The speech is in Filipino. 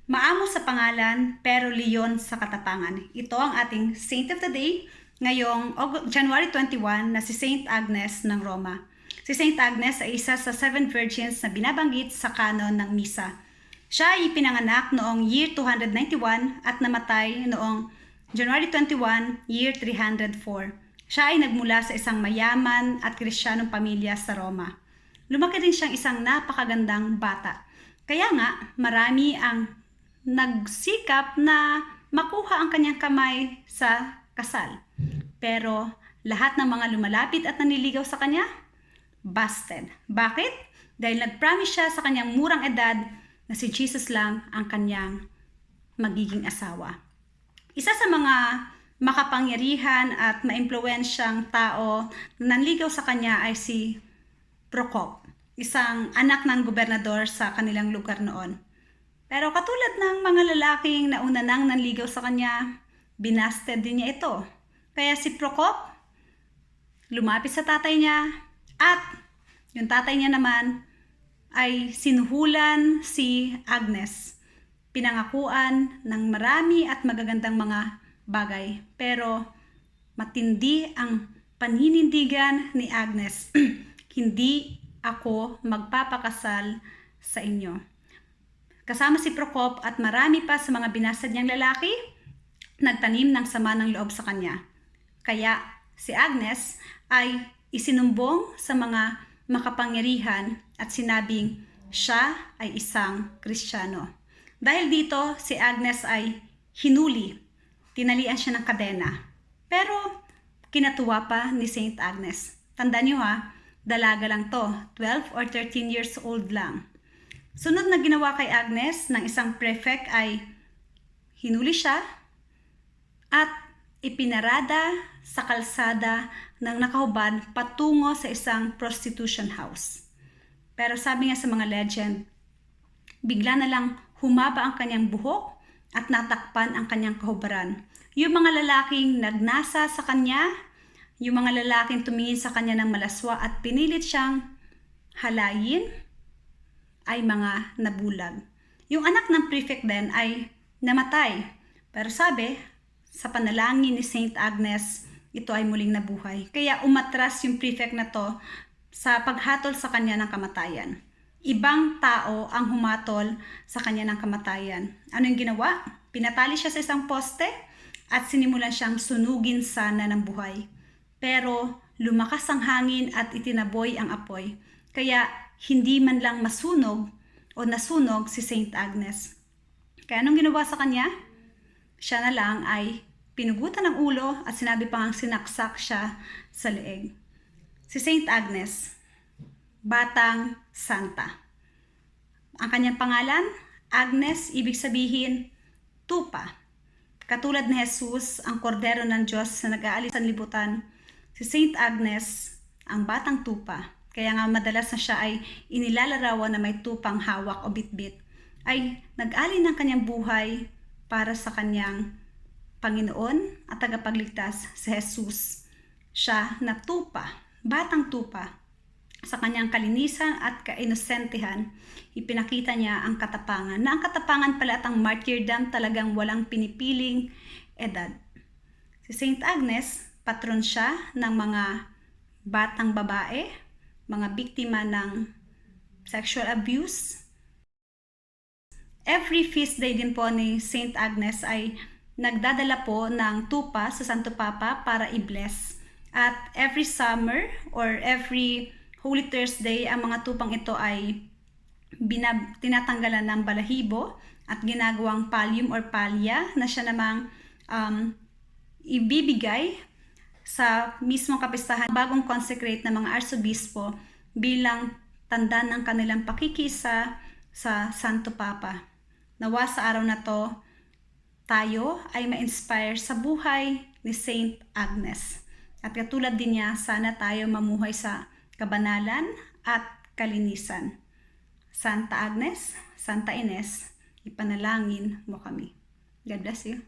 Maamo sa pangalan, pero leon sa katapangan. Ito ang ating Saint of the Day ngayong January 21 na si Saint Agnes ng Roma. Si Saint Agnes ay isa sa 7 virgins na binabanggit sa kanon ng Misa. Siya ay ipinanganak noong year 291 at namatay noong January 21, year 304. Siya ay nagmula sa isang mayaman at Kristiyanong pamilya sa Roma. Lumaki din siyang isang napakagandang bata. Kaya nga, marami ang nagsikap na makuha ang kanyang kamay sa kasal. Pero lahat ng mga lumalapit at naniligaw sa kanya, busted. Bakit? Dahil nag-promise siya sa kanyang murang edad na si Jesus lang ang kanyang magiging asawa. Isa sa mga makapangyarihan at maimpluwensyang tao na nanligaw sa kanya ay si Procop, isang anak ng gobernador sa kanilang lugar noon. Pero katulad ng mga lalaking nauna nang nanligaw sa kanya, binasted din niya ito. Kaya si Procop lumapit sa tatay niya at yung tatay niya naman ay sinuhulan si Agnes. Pinangakuan ng marami at magagandang mga bagay. Pero matindi ang paninindigan ni Agnes. Hindi ako magpapakasal sa inyo. Kasama si Procop at marami pa sa mga binasad niyang lalaki, nagtanim ng sama ng loob sa kanya. Kaya si Agnes ay isinumbong sa mga makapangyarihan at sinabing siya ay isang Kristiyano. Dahil dito, si Agnes ay hinuli. Tinalian siya ng kadena. Pero kinatuwa pa ni Saint Agnes. Tandaan niyo ha, dalaga lang to, 12 or 13 years old lang. Sunod na ginawa kay Agnes ng isang prefect ay hinuli siya at ipinarada sa kalsada ng nakahubad patungo sa isang prostitution house. Pero sabi nga sa mga legend, bigla na lang humaba ang kanyang buhok at natakpan ang kanyang kahubaran. Yung mga lalaking nagnasa sa kanya, yung mga lalaking tumingin sa kanya ng malaswa at pinilit siyang halayin, ay mga nabulag. Yung anak ng prefect din ay namatay. Pero sabi, sa panalangin ni Saint Agnes, ito ay muling nabuhay. Kaya umatras yung prefect na to sa paghatol sa kanya ng kamatayan. Ibang tao ang humatol sa kanya ng kamatayan. Ano yung ginawa? Pinatali siya sa isang poste at sinimulan siyang sunugin sana ng buhay. Pero lumakas ang hangin at itinaboy ang apoy. Kaya hindi man lang masunog o nasunog si Saint Agnes. Kaya anong ginawa sa kanya? Siya na lang ay pinugutan ng ulo at sinabi pang sinaksak siya sa leeg. Si Saint Agnes, Batang Santa. Ang kanyang pangalan, Agnes, ibig sabihin, tupa. Katulad ni Jesus, ang kordero ng Diyos na nag-aalis sa libutan, si Saint Agnes, ang batang tupa. Kaya nga madalas na siya ay inilalarawan na may tupang hawak o bitbit, ay nag-alin ng kanyang buhay para sa kanyang Panginoon at tagapagligtas si Jesus. Siya na tupa, batang tupa. Sa kanyang kalinisan at kainosentehan, ipinakita niya ang katapangan. Na ang katapangan pala at ang martyrdom talagang walang pinipiling edad. Si Saint Agnes, patron siya ng mga batang babae, mga biktima ng sexual abuse. Every feast day din po ni Saint Agnes ay nagdadala po ng tupa sa Santo Papa para i-bless. At every summer or every Holy Thursday, ang mga tupang ito ay tinatanggalan ng balahibo at ginagawang pallium or palya na siya namang ibibigay sa mismong kapistahan bagong consecrate na mga arsobispo bilang tanda ng kanilang pakikisa sa Santo Papa. Nawa sa araw na to, tayo ay ma-inspire sa buhay ni Saint Agnes. At katulad din niya, sana tayo mamuhay sa kabanalan at kalinisan. Santa Agnes, Santa Ines, ipanalangin mo kami. God bless you.